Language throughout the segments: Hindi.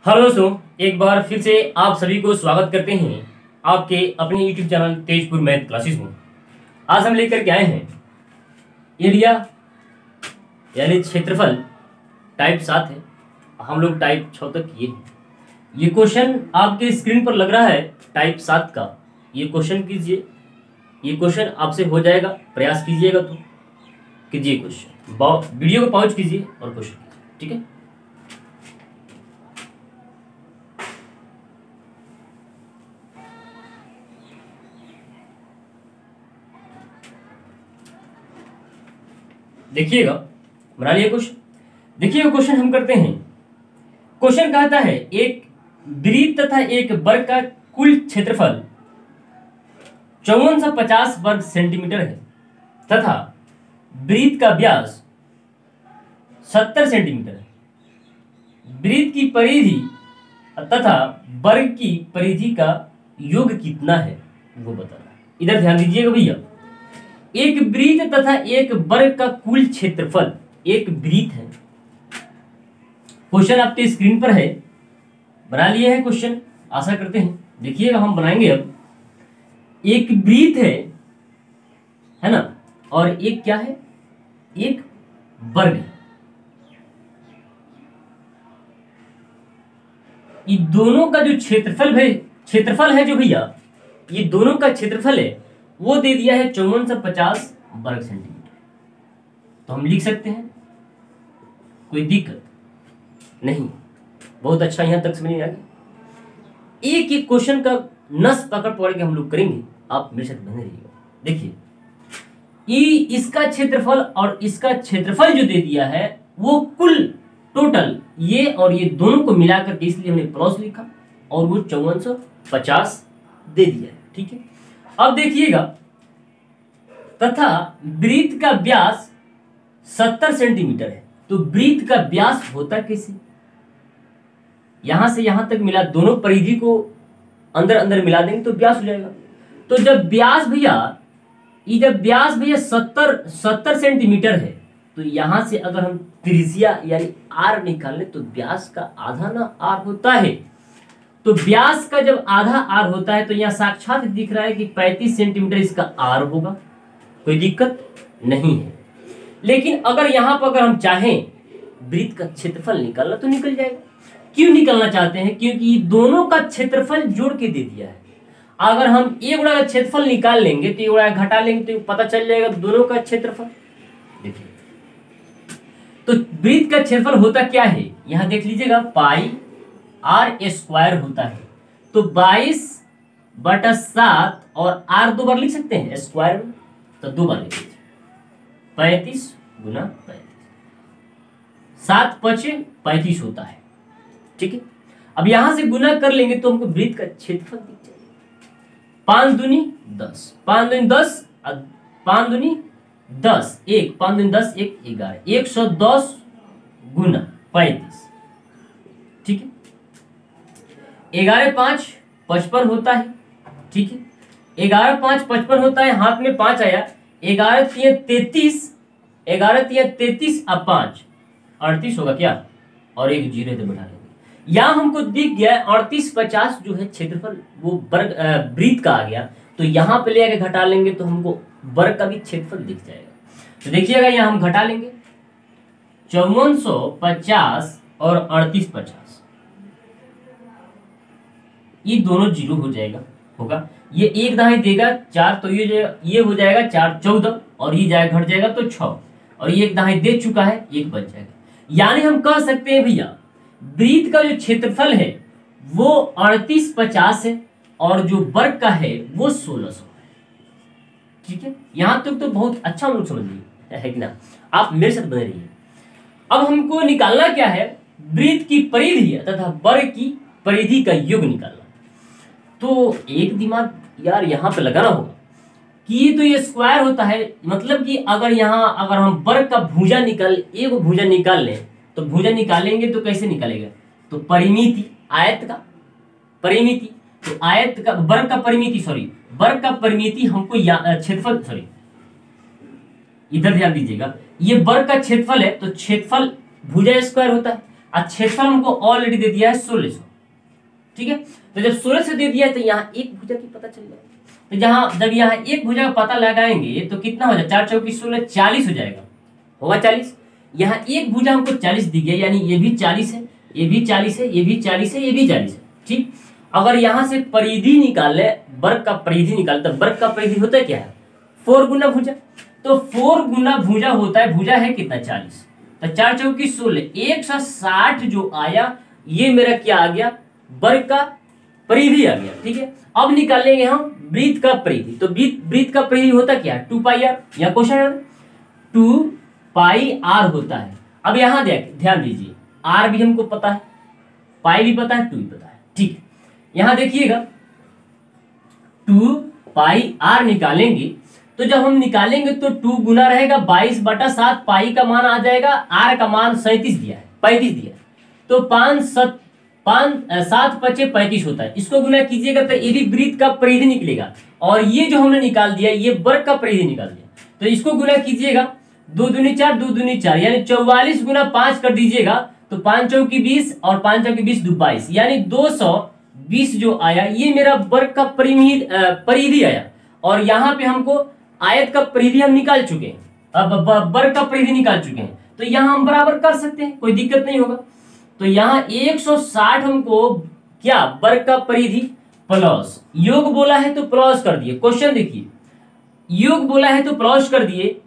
हेलो दोस्तों, एक बार फिर से आप सभी को स्वागत करते हैं आपके अपने YouTube channel Tezpur math classes में। आज हम लेकर के आए हैं एरिया यानी क्षेत्रफल टाइप 7 है। हम लोग टाइप 6 तक किए हैं। ये क्वेश्चन आपके स्क्रीन पर लग रहा है टाइप 7 का। ये क्वेश्चन कीजिए, ये क्वेश्चन आपसे हो जाएगा। प्रयास कीजिएगा तो कीजिए क्वेश्चन। वीडियो को पॉज कीजिए और क्वेश्चन कीजिए, ठीक है। देखिएगा, बना लिया क्वेश्चन। देखिएगा क्वेश्चन हम करते हैं। क्वेश्चन कहता है एक वृत्त तथा एक वर्ग का कुल क्षेत्रफल 5450 वर्ग सेंटीमीटर है तथा वृत्त का व्यास 70 सेंटीमीटर है। वृत्त की परिधि तथा वर्ग की परिधि का योग कितना है वो बताना है। इधर ध्यान दीजिएगा भैया। एक वृत्त तथा एक वर्ग का कुल क्षेत्रफल, एक वृत्त है। क्वेश्चन आपके स्क्रीन पर है, बना लिए है क्वेश्चन, आशा करते हैं। देखिएगा हम बनाएंगे। अब एक वृत्त है ना, और एक क्या है, एक वर्ग है। ये दोनों का जो क्षेत्रफल है जो भैया, ये दोनों का क्षेत्रफल है वो दे दिया है 5450 वर्ग सेंटीमीटर। तो हम लिख सकते हैं, कोई दिक्कत नहीं। बहुत अच्छा, यहां तक समझ में आ गया। एक एक क्वेश्चन का नस पकड़ पकड़ के हम लोग करेंगे। आप मेरे साथ बने रहिएगा। देखिए, इसका क्षेत्रफल और इसका क्षेत्रफल जो दे दिया है वो कुल टोटल ये और ये दोनों को मिलाकर के, इसलिए हमने प्लस लिखा और वो 5450 दे दिया है, ठीक है। अब देखिएगा, तथा वृत्त का व्यास 70 सेंटीमीटर है। तो वृत्त का व्यास होता कैसे, यहां से यहां तक मिला, दोनों परिधि को अंदर अंदर मिला देंगे तो व्यास हो जाएगा। तो जब व्यास भैया 70 सेंटीमीटर है, तो यहां से अगर हम त्रिज्या यानी आर निकाल लें तो व्यास का आधा ना आर होता है। तो व्यास का जब आधा आर होता है तो यहाँ साक्षात दिख रहा है कि 35 सेंटीमीटर इसका आर होगा। कोई दिक्कत नहीं है। लेकिन अगर यहां पर हम चाहें वृत्त का क्षेत्रफल निकालना तो निकल जाएगा। क्यों निकालना चाहते हैं? क्योंकि दोनों का क्षेत्रफल जोड़ के दे दिया है। अगर हम एक गुणा का क्षेत्रफल निकाल लेंगे तो एक गुणा घटा लेंगे तो पता चल जाएगा दोनों का क्षेत्रफल। देखिए, तो वृत्त का क्षेत्रफल होता क्या है, यहां देख लीजिएगा, पाई आर स्क्वायर होता है। तो 22/7 और आर 2 बार लिख सकते हैं स्क्वायर में, तो 2 बार लिख लीजिए। 35 गुना 35, 7 5 35 होता है, ठीक है। अब यहां से गुना कर लेंगे तो हमको वृत्त का क्षेत्रफल दिख जाएगा। 5 दूनी 10, 5 दूनी 10, 5 दूनी 10, 1 5 दूनी 10, 1 11, 110 गुना 35, ठीक है। 11 5 55 होता है, ठीक है। 11 5 55 होता है, हाथ में 5 आया। 11 3 33, 11 3 33 अब 5 38 होगा क्या, और एक जीरो तो बैठा लेंगे। यहाँ हमको दिख गया 3850 जो है क्षेत्रफल वो वर्ग वृत्त का आ गया। तो यहाँ पे ले आके घटा लेंगे तो हमको वर्ग का भी क्षेत्रफल दिख जाएगा। तो देखिएगा, यहाँ हम घटा लेंगे 5450 और 3850, ये दोनों जीरो हो जाएगा, होगा। ये एक दाएं देगा 4, तो ये हो जाएगा 4 14, और ये जाएगा घट जाएगा तो 6, और ये एक दाएं दे चुका है, एक बच जाएगा। यानी हम कह सकते हैं भैया वृत्त का जो क्षेत्रफल है वो 3850 है और जो वर्ग का है वो 1600 है, ठीक है। यहां तक तो बहुत अच्छा हम लोग समझ लिए है कि ना। आप मेरे साथ बने रहिए। अब हमको निकालना क्या है, वृत्त की परिधि तथा वर्ग की परिधि का योग निकालना। तो एक दिमाग यार यहाँ पे लगाना होगा कि ये तो ये स्क्वायर होता है, मतलब कि अगर हम वर्ग का भुजा एक भुजा निकाल लें तो भुजा निकालेंगे तो कैसे निकालेगा, तो परिमिति, आयत का परिमिति, तो आयत का वर्ग का परिमिति हमको क्षेत्रफल, इधर ध्यान दीजिएगा, ये वर्ग का क्षेत्रफल है तो क्षेत्रफल भुजा स्क्वायर होता है। और क्षेत्रफल हमको ऑलरेडी दे दिया है 1600। ठीक है, तो जब 1600 दे दिया है तो यहाँ एक भुजा की पता चल जाएगा। तो जब यहाँ एक भुजा का पता लगाएंगे तो कितना हो जाएगा, 4 चौकी 16, 40 हो जाएगा, होगा 40। यहाँ एक भुजा हमको 40 दी गई, यानी ये भी 40 है, ये भी 40 है, ये भी 40 है, ये भी 40 है। ठीक, अगर यहाँ से परिधि निकाले, वर्ग का परिधि निकाले, तो वर्ग का परिधि होता है क्या है, 4 गुना भुजा। तो 4 गुना भुजा होता है, भुजा है कितना 40, तो 4 चौकी 16, 160 जो आया ये मेरा क्या आ गया, वर्ग का परिधि आ गया। ठीक है, अब निकालेंगे हम वृत्त का परिधि। तो वृत्त का परिधि होता क्या है, 2 पाई आर, या क्वेश्चन 2 पाई आर होता है। अब यहाँ ध्यान दीजिए, आर भी हमको पता है, पाई भी पता है, 2 भी पता है। ठीक है, यहाँ देखिएगा 2 पाई आर निकालेंगे, तो जब हम निकालेंगे तो 2 गुना रहेगा 22/7, पाई का मान आ जाएगा, आर का मान 37 दिया है, 35 दिया है, तो 7 पचे 35 होता है। इसको गुना कीजिएगा तो ये भी वृत्त का परिधि निकलेगा, और ये जो हमने निकाल दिया ये वर्ग का परिधि निकाल दिया। तो इसको गुना कीजिएगा, 2 दूनी 4, 2 दूनी 4, यानी 44 गुना 5 कर दीजिएगा, तो 5 चौकी 20 और 5 चौकी 20, 22, यानी 220 जो आया ये मेरा वर्ग का परिधि आया। और यहाँ पे हमको आयत का परिधि हम निकाल चुके हैं, अब वर्ग का परिधि निकाल चुके हैं, तो यहाँ हम बराबर कर सकते हैं, कोई दिक्कत नहीं होगा। तो यहाँ 160 हमको क्या, वर्ग का परिधि प्लस योग बोला है तो प्लस कर दिए। क्वेश्चन देखिए, योग बोला है तो प्लस कर दिए,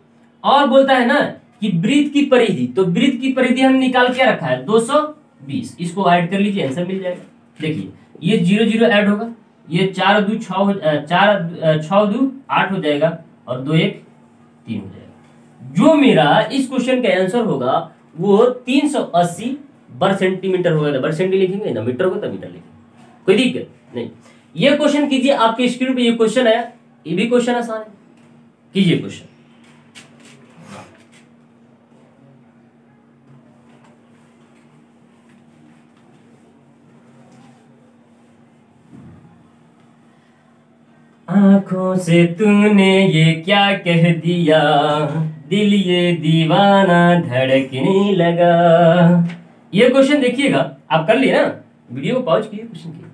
और बोलता है ना कि वृत्त की परिधि, तो वृत्त की परिधि हम निकाल के रखा है 220, इसको ऐड कर लीजिए, आंसर मिल जाएगा। देखिए ये 0 0 ऐड होगा, ये 4 2 6 6 2 8 हो जाएगा, और 2 1 3 हो जाएगा। जो मेरा इस क्वेश्चन का आंसर होगा वो 380 वर्ग सेंटीमीटर होगा। वर्ग सेंटी लिखेंगे ना, मीटर होगा तो मीटर लिखेंगे, कोई दिक्कत नहीं। ये क्वेश्चन कीजिए, आपके स्क्रीन पे ये क्वेश्चन आया, ये भी क्वेश्चन आसान है, कीजिए क्वेश्चन। आंखों से तूने ये क्या कह दिया, दिल ये दीवाना धड़कने लगा। ये क्वेश्चन देखिएगा, आप कर लिए ना, वीडियो को पॉज कीजिए, क्वेश्चन कीजिए।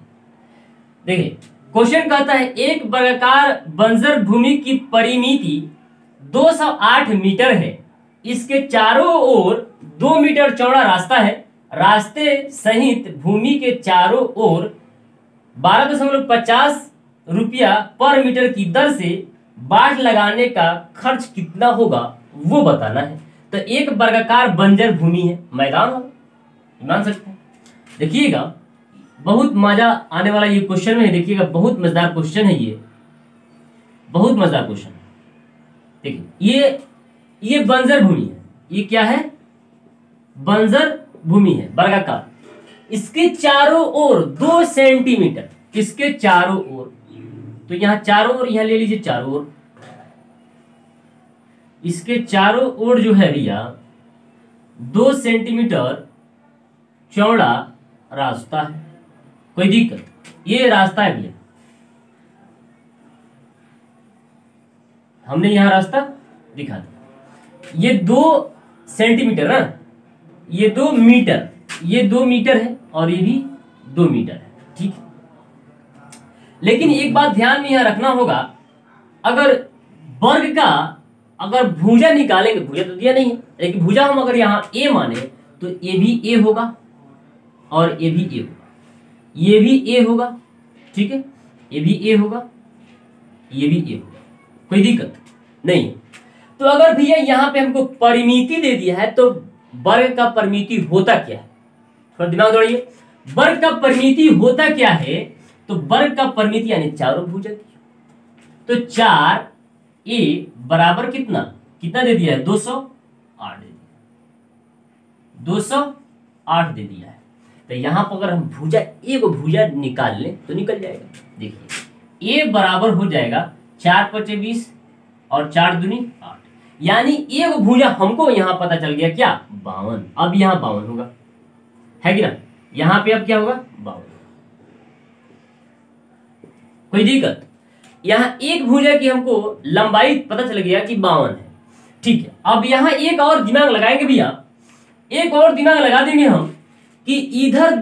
देखिए क्वेश्चन कहता है एक वर्गाकार बंजर भूमि की परिमिति 208 मीटर है, इसके चारों ओर 2 मीटर चौड़ा रास्ता है, रास्ते सहित भूमि के चारों ओर 12.50 रुपया पर मीटर की दर से बाढ़ लगाने का खर्च कितना होगा वो बताना है। तो एक वर्गाकार बंजर भूमि है, मैदान हो, मान सकते हैं। देखिएगा बहुत मजा आने वाला ये क्वेश्चन है, देखिएगा बहुत मजेदार क्वेश्चन है, ये बहुत मजेदार क्वेश्चन है। देखिए ये बंजर भूमि है, ये क्या है, बंजर भूमि है वर्गाकार, इसके चारों ओर 2 सेंटीमीटर, इसके चारों ओर, तो यहाँ चारों ओर, यहाँ ले लीजिए चारों ओर, इसके चारों ओर जो है भैया 2 सेंटीमीटर चौड़ा रास्ता है, कोई दिक्कत, ये रास्ता है भैया, हमने यहां रास्ता दिखा दिया। ये 2 सेंटीमीटर ना, ये 2 मीटर, ये 2 मीटर है, और ये भी 2 मीटर है। ठीक है, लेकिन एक बात ध्यान में यहां रखना होगा, अगर वर्ग का अगर भुजा निकालेंगे, भुजा तो दिया नहीं है, लेकिन भुजा हम अगर यहाँ ए माने तो ये भी ए होगा, और ये भी ए होगा, ये भी ए होगा, ठीक है, ये भी ए होगा, ये भी ए होगा, कोई दिक्कत नहीं है। तो अगर भैया यहाँ पे हमको परिमिति दे दिया है, तो वर्ग का परिमिति होता क्या है, थोड़ा दिमाग दौड़िए, वर्ग का परिमिति होता क्या है, तो वर्ग का परिमिति यानी चारों भुजा की, तो 4a बराबर कितना कितना दे दिया है, 208 दे दिया, 208 दे दिया है। तो यहां पर अगर हम भुजा ए को भुजा निकाल लें तो निकल जाएगा। देखिए a बराबर हो जाएगा 4 × 5 = 20 और 4 दूनी 8, यानी एक भुजा हमको यहां पता चल गया क्या, 52। अब यहां 52 होगा, है कि ना, यहां पे अब क्या होगा, 52, कोई दिक्कत। यहां एक भुजा की हमको लंबाई पता चल गया कि 52 है। ठीक है, अब यहां एक और दिमाग लगाएंगे भैया, एक और दिमाग लगा देंगे हम कि इधर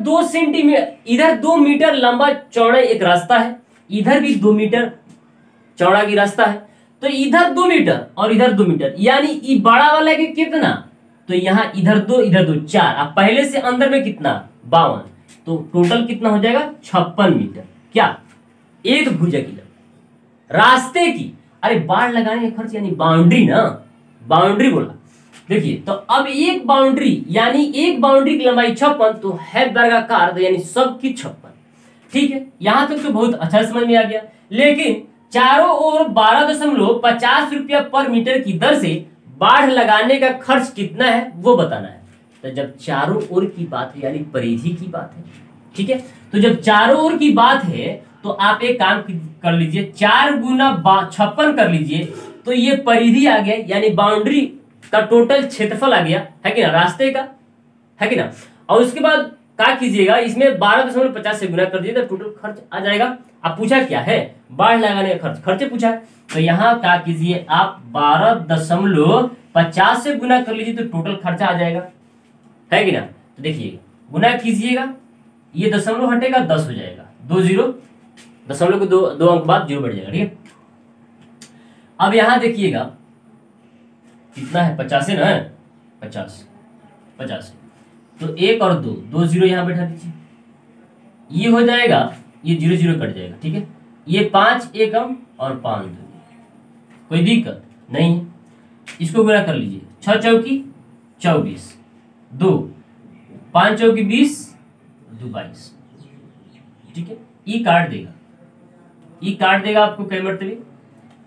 2 मीटर लंबा चौड़ा एक रास्ता है, इधर भी 2 मीटर चौड़ा की रास्ता है, तो इधर 2 मीटर और इधर 2 मीटर, यानी ये बड़ा वाला के कितना, तो यहाँ इधर 2 इधर 2 4, अब पहले से अंदर में कितना 52, तो टोटल कितना हो जाएगा 56 मीटर। क्या एक भुजा की रास्ते की, अरे बाढ़ लगाने का खर्च यानी बाउंड्री ना, बाउंड्री बोला। देखिए तो अब एक बाउंड्री यानी एक बाउंड्री की लंबाई 56, तो है वर्गाकार, तो यानी सबकी 56। ठीक है, यहां तक तो बहुत अच्छा समझ में आ गया। लेकिन चारों ओर 12.50 रुपया पर मीटर की दर से बाढ़ लगाने का खर्च कितना है वो बताना है। तो जब चारों ओर की बात है यानी परिधि की बात है, ठीक है, तो जब चारों ओर की बात है तो आप एक काम कर लीजिए, 4 गुना 56 कर लीजिए, तो ये परिधि आ गया यानी बाउंड्री का टोटल क्षेत्रफल आ गया, है कि ना, रास्ते का, है कि ना। और उसके बाद क्या कीजिएगा, इसमें 12.50 से गुना कर दीजिए तो टोटल खर्च आ जाएगा। अब पूछा क्या है, बाढ़ लगाने का खर्च, खर्चे पूछा है, तो यहाँ क्या कीजिए आप 12.50 से गुना कर लीजिए तो टोटल खर्चा आ जाएगा, है कि ना। तो देखिए गुना कीजिएगा, ये दशमलव हटेगा 10 हो जाएगा, 2 0, दशमलव को दो अंक बाद 0 बढ़ जाएगा, ठीक है। अब यहां देखिएगा कितना है, 50 है ना, 50, तो 1 और 2, 2 0 यहां बैठा दीजिए, ये हो जाएगा, ये 0 0 कट जाएगा, ठीक है। ये 5 एकम और 5 2, कोई दिक्कत नहीं है। इसको गुना कर लीजिए, 6 चौकी 24, 2 5 चौकी 20, 2 22, ठीक है। ई काट देगा, ई काट देगा आपको कई मरतबे,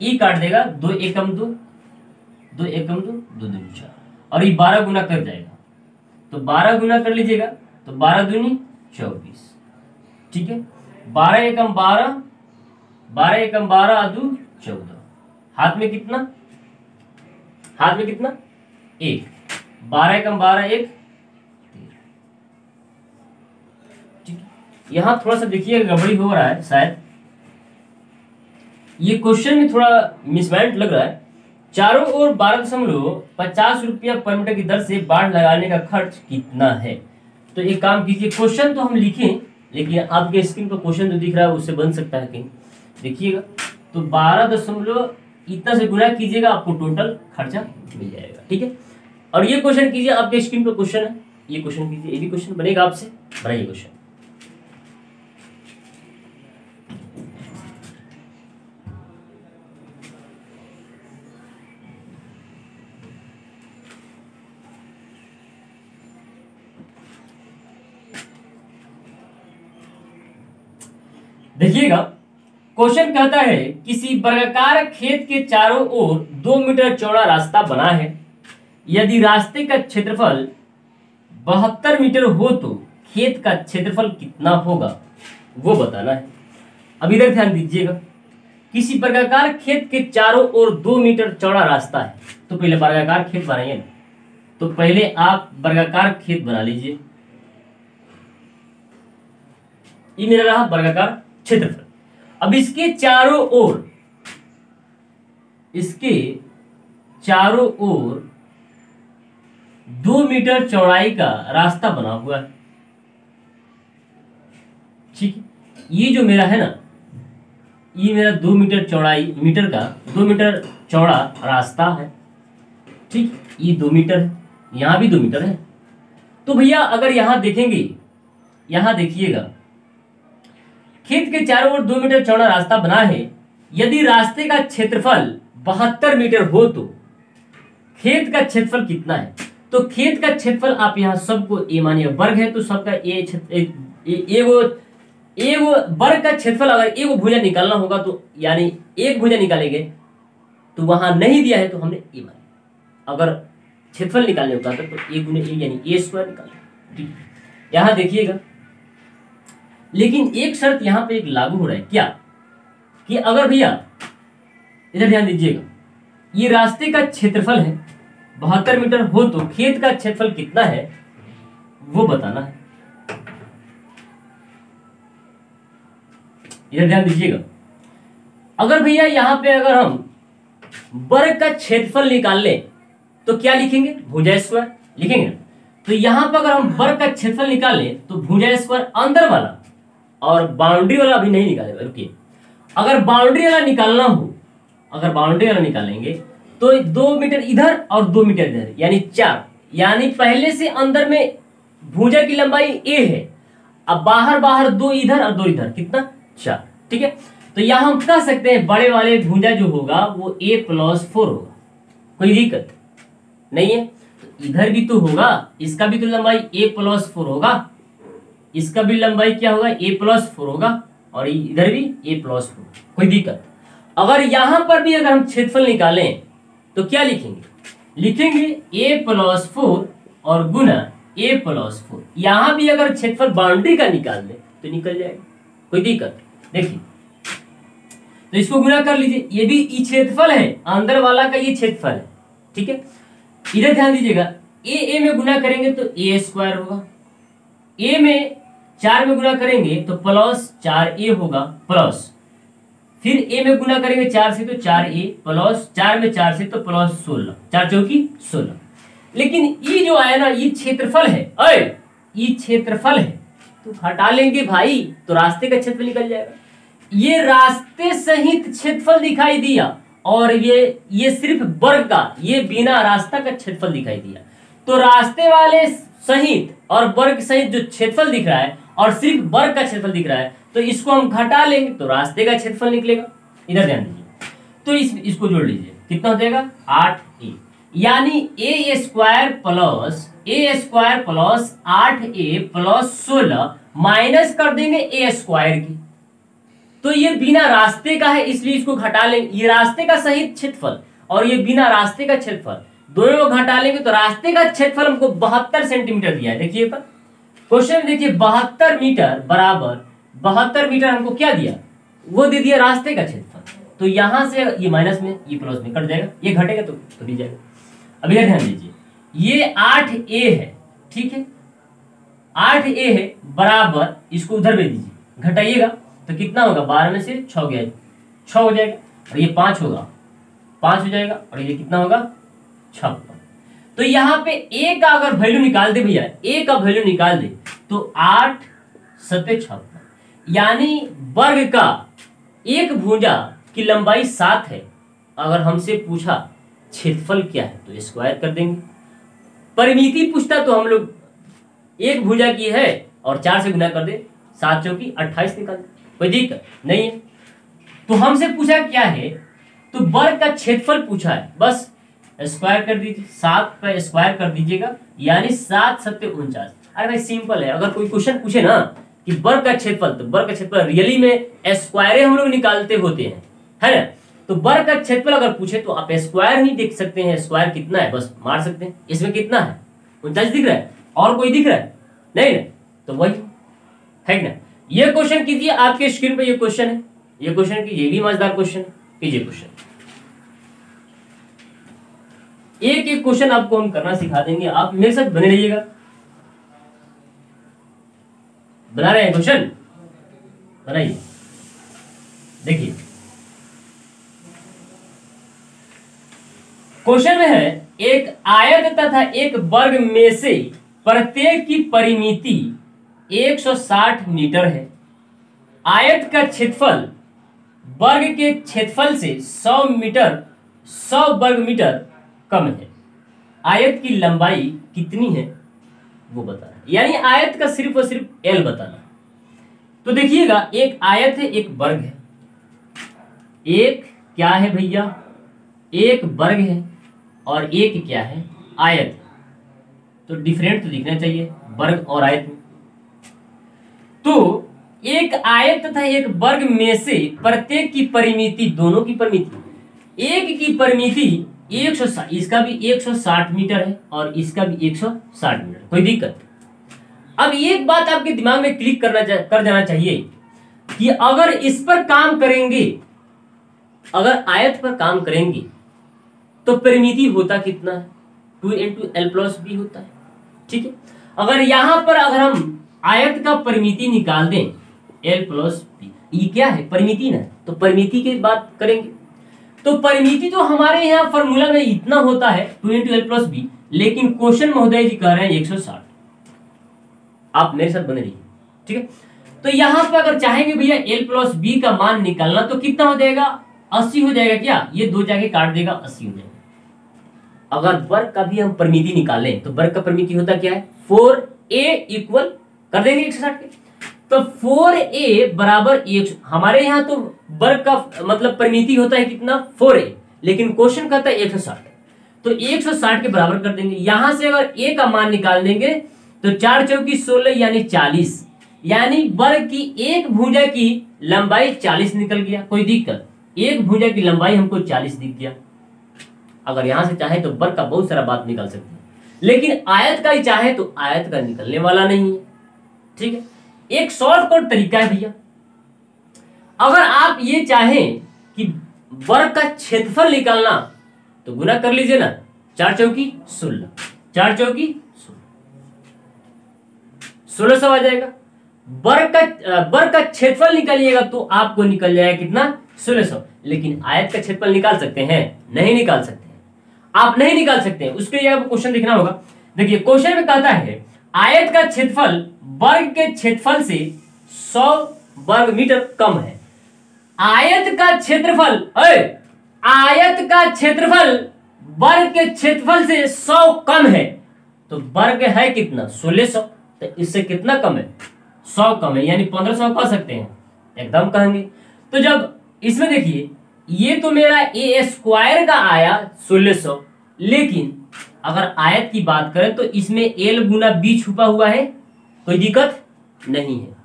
ई काट देगा, 2 एकम 2, 2 एकम 2, 2 दूनी 4, और ये 12 गुना कर जाएगा, तो 12 गुना कर लीजिएगा, तो 12 दूनी 24, ठीक है। 12 एकम 12, 12 एकम 12 अदू 14, हाथ में कितना, हाथ में कितना 1, 12 एकम 12 1, ठीक है। यहां थोड़ा सा देखिए गड़बड़ी हो रहा है शायद, ये क्वेश्चन में थोड़ा मिसमैच लग रहा है। चारों ओर 12.50 रुपया पर मीटर की दर से बाढ़ लगाने का खर्च कितना है। तो एक काम कीजिए, क्वेश्चन तो हम लिखें, लेकिन आपके स्क्रीन पर क्वेश्चन जो दिख रहा है उससे बन सकता है कहीं, देखिएगा। तो 12 इतना से गुना कीजिएगा, आपको टोटल खर्चा मिल जाएगा, ठीक है। और ये क्वेश्चन कीजिए, आपके स्क्रीन पर क्वेश्चन है, ये क्वेश्चन कीजिए, ये भी क्वेश्चन बनेगा आपसे, बनाइए क्वेश्चन। देखिएगा क्वेश्चन कहता है, किसी वर्गाकार खेत के चारों ओर 2 मीटर चौड़ा रास्ता बना है, यदि रास्ते का क्षेत्रफल 72 मीटर हो तो खेत का क्षेत्रफल कितना होगा वो बताना है। अब इधर ध्यान दीजिएगा, किसी वर्गाकार खेत के चारों ओर 2 मीटर चौड़ा रास्ता है, तो पहले वर्गाकार खेत बनाइए ना, तो पहले आप वर्गाकार खेत बना लीजिए, ये मेरा रहा वर्गाकार क्षेत्रफल। अब इसके चारों ओर 2 मीटर चौड़ाई का रास्ता बना हुआ है, ठीक है। ये जो मेरा है ना, ये मेरा 2 मीटर चौड़ाई, मीटर का 2 मीटर चौड़ा रास्ता है, ठीक, ये 2 मीटर है, यहां भी 2 मीटर है। तो भैया अगर यहां देखेंगे, यहां देखिएगा, खेत के चारों ओर 2 मीटर चौड़ा रास्ता बना है, यदि रास्ते का क्षेत्रफल 72 मीटर हो तो खेत का क्षेत्रफल कितना है। तो खेत का क्षेत्रफल आप यहाँ सबको ए मानिए, वर्ग है तो सबका एगो वर्ग का क्षेत्रफल अगर एगो भुजा निकालना होगा तो यानी एक भुजा निकालेंगे, तो वहां नहीं दिया है तो हमने ए माना। अगर क्षेत्रफल निकालने होगा तो ए गुने ए यानी ए स्क्वायर निकालेंगे, ठीक। यहां देखिएगा, लेकिन एक शर्त यहां पे एक लागू हो रहा है, क्या कि अगर भैया इधर ध्यान दीजिएगा, ये रास्ते का क्षेत्रफल है 72 मीटर हो तो खेत का क्षेत्रफल कितना है वो बताना है। इधर ध्यान दीजिएगा, अगर भैया यहां पे अगर हम वर्ग का क्षेत्रफल निकाल लें तो क्या लिखेंगे, भुजा स्क्वायर लिखेंगे ना। तो यहां पर अगर हम वर्ग का क्षेत्रफल निकालें तो भुजा स्क्वायर अंदर वाला और बाउंड्री वाला अभी नहीं निकाले, रुकिए, अगर बाउंड्री वाला निकालना हो, अगर बाउंड्री वाला निकालेंगे तो 2 मीटर इधर और 2 मीटर इधर यानी 4, यानी पहले से अंदर में भुजा की लंबाई a है, अब बाहर बाहर 2 इधर और 2 इधर, कितना 4, ठीक है। तो यहां हम कह सकते हैं बड़े वाले भुजा जो होगा वो a+4 होगा, कोई दिक्कत नहीं है। तो इधर भी तो होगा, इसका भी तो लंबाई a+4 होगा, इसका भी लंबाई क्या होगा a+4 होगा, और इधर भी a+4, कोई दिक्कत। अगर यहां पर भी अगर हम क्षेत्रफल निकालें तो क्या लिखेंगे, लिखेंगे a+4 और गुना a+4। यहां भी अगर क्षेत्रफल बाउंड्री का निकाल लें तो निकल जाएगा, कोई दिक्कत। देखिए तो इसको गुना कर लीजिए, ये भी क्षेत्रफल है, अंदर वाला का ये क्षेत्रफल है, ठीक है। इधर ध्यान दीजिएगा, a में गुना करेंगे तो a² होगा, a में 4 में गुना करेंगे तो +4a होगा, प्लस फिर a में गुना करेंगे 4 से तो 4a, प्लस 4 में 4 से तो +16, 4 चौकी 16। लेकिन ये जो आया ना ये क्षेत्रफल है, अरे ये क्षेत्रफल है, तो हटा लेंगे भाई तो रास्ते का क्षेत्रफल निकल जाएगा। ये रास्ते सहित क्षेत्रफल दिखाई दिया, और ये सिर्फ वर्ग का, ये बिना रास्ता का क्षेत्रफल दिखाई दिया। तो रास्ते वाले सहित और वर्ग सहित जो क्षेत्रफल दिख रहा है और सिर्फ वर्ग का क्षेत्रफल दिख रहा है, तो इसको हम घटा लेंगे तो रास्ते का क्षेत्रफल निकलेगा। इधर ध्यान दीजिए, तो इसको जोड़ लीजिए, कितना हो जाएगा 8a, यानी a² plus 8a plus 16 minus कर देंगे a² की, तो ये बिना रास्ते का है इसलिए इसको घटा लेंगे। ये रास्ते का सहित क्षेत्रफल और ये बिना रास्ते का क्षेत्रफल, दोनों को घटा लेंगे तो रास्ते का क्षेत्रफल हमको 72 सेंटीमीटर दिया है। देखिए पर क्वेश्चन में देखिए 72 मीटर बराबर 72 मीटर हमको क्या दिया, वो दे दिया रास्ते का क्षेत्रफल। तो यहां से ये माइनस में ये प्लस में कट जाएगा, ये घटेगा तो भी जाएगा। अब इधर ध्यान दीजिए, ये 8a है, ठीक है, 8a है बराबर, इसको उधर भेज दीजिए, घटाइएगा तो कितना होगा, 12 में से 6 गया, 6 हो जाएगा, और ये 5 होगा, 5 हो जाएगा, और ये कितना होगा 56। तो यहाँ पे a का अगर वैल्यू निकाल दे भैया, a का वैल्यू निकाल दे तो 8 7 56, यानी वर्ग का एक भुजा की लंबाई 7 है। अगर हमसे पूछा क्षेत्रफल क्या है तो स्क्वायर कर देंगे, परिमिति पूछता तो हम लोग एक भुजा की है और 4 से गुना कर दे, 7 चौकी 28 निकाल दे, कोई दिक्कत नहीं है। तो हमसे पूछा क्या है, तो वर्ग का क्षेत्रफल पूछा है, बस स्क्वायर कर दीजिए, 7 पे स्क्वायर कर दीजिएगा, यानी 7 7 49। अरे भाई सिंपल है, अगर कोई क्वेश्चन पूछे ना कि वर्ग का क्षेत्रफल, तो वर्ग का क्षेत्रफल रियली में स्क्वायर हम लोग निकालते होते हैं, है ना। तो वर्ग का क्षेत्रफल अगर पूछे तो आप स्क्वायर ही देख सकते हैं, स्क्वायर कितना है बस मार सकते हैं। इसमें कितना है 49 दिख रहा है, और कोई दिख रहा है नहीं ना, तो वही है ना। ये क्वेश्चन कीजिए, आपके स्क्रीन पे ये क्वेश्चन है, ये क्वेश्चन कीजिए, ये भी मजेदार क्वेश्चन है, कीजिए क्वेश्चन। एक एक क्वेश्चन आपको हम करना सिखा देंगे, आप मेरे साथ बने रहिएगा। बना रहे हैं क्वेश्चन, बनाइए। देखिए क्वेश्चन में है, एक आयत तथा एक वर्ग में से प्रत्येक की परिमिति 160 मीटर है। आयत का क्षेत्रफल वर्ग के क्षेत्रफल से 100 वर्ग मीटर कम है। आयत की लंबाई कितनी है वो बताना, यानी आयत का सिर्फ और सिर्फ L बताना। तो देखिएगा, एक आयत है, एक वर्ग है, एक क्या है भैया, एक वर्ग है और एक क्या है आयत। तो डिफरेंट तो दिखना चाहिए वर्ग और आयत में। तो एक आयत तथा एक वर्ग में से प्रत्येक की परिमिति, दोनों की परिमिति, एक की परिमिति 160, इसका भी 160 मीटर है और इसका भी 160 मीटर, कोई दिक्कत। अब एक बात आपके दिमाग में क्लिक कर जाना चाहिए कि अगर इस पर काम करेंगे, अगर आयत पर काम करेंगे तो परिमिति होता कितना है, 2 × L+B होता है, ठीक है। अगर यहां पर अगर हम आयत का परिमिति निकाल दें L+B, ये क्या है परिमिति ना, तो परिमिति की बात करेंगे तो परिमिति तो हमारे यहाँ फॉर्मूला में इतना होता है 2 × l + b, लेकिन क्वेश्चन महोदय जी कह रहे हैं 160। आप मेरे साथ बने रहिए, ठीक है। तो यहाँ पे अगर चाहेंगे भैया l + b का मान निकालना तो कितना हो जाएगा, 80 हो जाएगा। क्या ये 2 जाके काट देगा, 80 हो जाएगा। अगर वर्ग का भी हम परिमिति निकालें तो वर्ग का परिमिति होता क्या है, 4a इक्वल कर देंगे 160 के, तो 4a बराबर 1, हमारे यहाँ तो वर्ग का मतलब परिमिति होता है कितना, 4a, लेकिन क्वेश्चन कहता है 160, तो 160 के बराबर कर देंगे। यहां से अगर a का मान निकाल देंगे तो 4 चौकी 16 यानी 40, यानी वर्ग की एक भुजा की लंबाई 40 निकल गया। कोई दिक्कत, एक भुजा की लंबाई हमको 40 दिख गया। अगर यहां से चाहे तो वर्ग का बहुत सारा बात निकाल सकते हैं, लेकिन आयत का ही चाहे तो आयत का निकलने वाला नहीं है, ठीक है। एक शॉर्टकट तरीका है भैया, अगर आप ये चाहें कि वर्ग का क्षेत्रफल निकालना तो गुना कर लीजिए ना, 4 चौकी 16, 4 चौकी 1600 आ जाएगा। वर्ग का क्षेत्रफल निकालिएगा तो आपको निकल जाएगा कितना, 1600। लेकिन आयत का क्षेत्रफल निकाल सकते हैं, नहीं निकाल सकते हैं, आप नहीं निकाल सकते हैं। उसके लिए आपको क्वेश्चन देखना होगा। देखिए क्वेश्चन में कहता है आयत का क्षेत्रफल वर्ग के क्षेत्रफल से 100 वर्ग मीटर कम है। आयत का क्षेत्रफल वर्ग के क्षेत्रफल से 100 कम है, तो वर्ग है कितना, 1600, तो इससे कितना कम है, 100 कम है, यानी 1500 कह सकते हैं, एकदम कहेंगे। तो जब इसमें देखिए ये तो मेरा a² का आया 1600, लेकिन अगर आयत की बात करें तो इसमें l गुना b छुपा हुआ है, कोई दिक्कत नहीं है।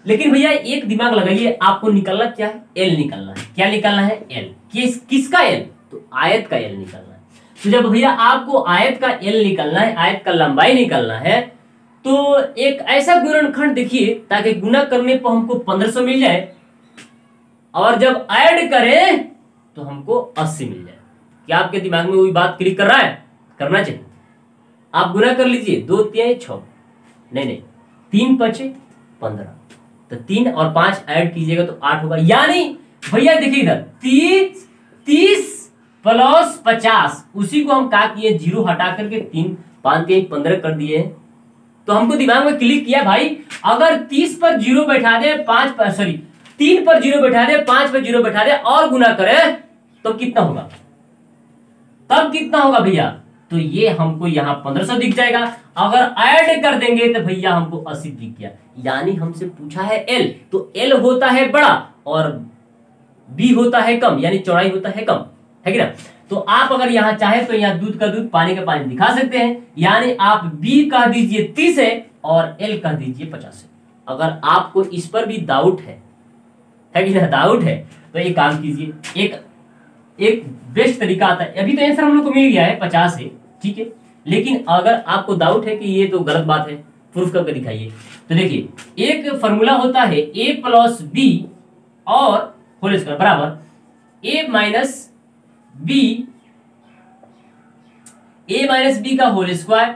लेकिन भैया एक दिमाग लगाइए, आपको निकालना क्या है, l निकालना है। क्या निकालना है, l। किसका l, तो आयत का l निकालना है। तो जब भैया आपको आयत का l निकालना है, आयत का लंबाई निकालना है, तो एक ऐसा गुणनखंड देखिए ताकि गुना करने पर हमको 1500 मिल जाए, और जब ऐड करें तो हमको 80 मिल जाए। क्या आपके दिमाग में वही बात क्लिक कर रहा है, करना चाहिए। आप गुना कर लीजिए, 2 3 6, नहीं 3 5 15, तो 3 और 5 ऐड कीजिएगा तो 8 होगा। यानी भैया देखिए इधर 30 + 50, उसी को हम क्या किए, 0 हटा करके 3 5 3 15 कर दिए। तो हमको दिमाग में क्लिक किया भाई, अगर 30 पर 0 बैठा दे, 3 पर 0 बैठा दे, 5 पर 0 बैठा दे और गुना करें तो कितना होगा, तब कितना होगा भैया, तो ये हमको यहाँ 1500 दिख जाएगा। अगर ऐड कर देंगे तो भैया हमको 80 दिख गया। यानी हमसे पूछा है l, तो l होता है बड़ा और b होता है कम, यानी चौड़ाई होता है कम, है कि ना। तो आप अगर यहाँ चाहे तो यहाँ दूध का दूध पानी का पानी दिखा सकते हैं, यानी आप b कह दीजिए 30 है और l कह दीजिए 50 है। अगर आपको इस पर भी डाउट है कि ना, डाउट है, तो एक काम कीजिए, एक बेस्ट तरीका आता है। अभी तो आंसर हम लोग को मिल गया है 50 है, ठीक है, लेकिन अगर आपको डाउट है कि ये तो गलत बात है, प्रूफ करके दिखाइए। तो देखिए एक फॉर्मूला होता है a + b और होल स्क्वायर बराबर a - b का होल स्क्वायर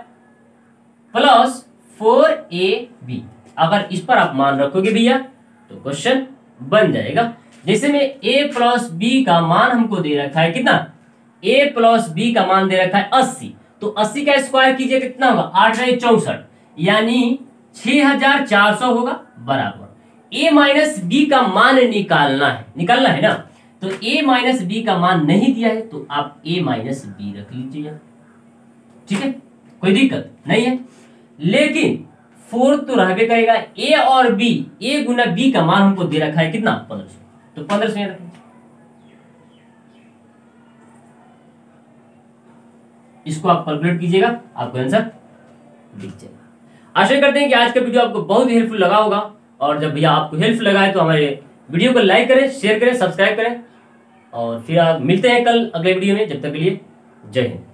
प्लस 4ab। अगर इस पर आप मान रखोगे भैया तो क्वेश्चन बन जाएगा। जैसे में a + b का मान हमको दे रखा है कितना, a + b का मान दे रखा है 80, तो 80 का स्क्वायर कीजिए कितना होगा, 8 × 64, यानी 6400 होगा बराबर। a - b का मान निकालना है ना, तो a - b का मान नहीं दिया है तो आप a - b रख लीजिए, ठीक है, कोई दिक्कत नहीं है। लेकिन 4 तो रहबे करेगा, a और b, a गुना b का मान हमको दे रखा है कितना, 1500, तो 1500 रखें। इसको आप कैलकुलेट कीजिएगा, आपको आंसर दिख जाएगा। आशा करते हैं कि आज का वीडियो आपको बहुत ही हेल्पफुल लगा होगा, और जब भैया आपको हेल्पफुल लगा है तो हमारे वीडियो को लाइक करें, शेयर करें, सब्सक्राइब करें, और फिर आप मिलते हैं कल अगले वीडियो में। जब तक के लिए जय हिंद।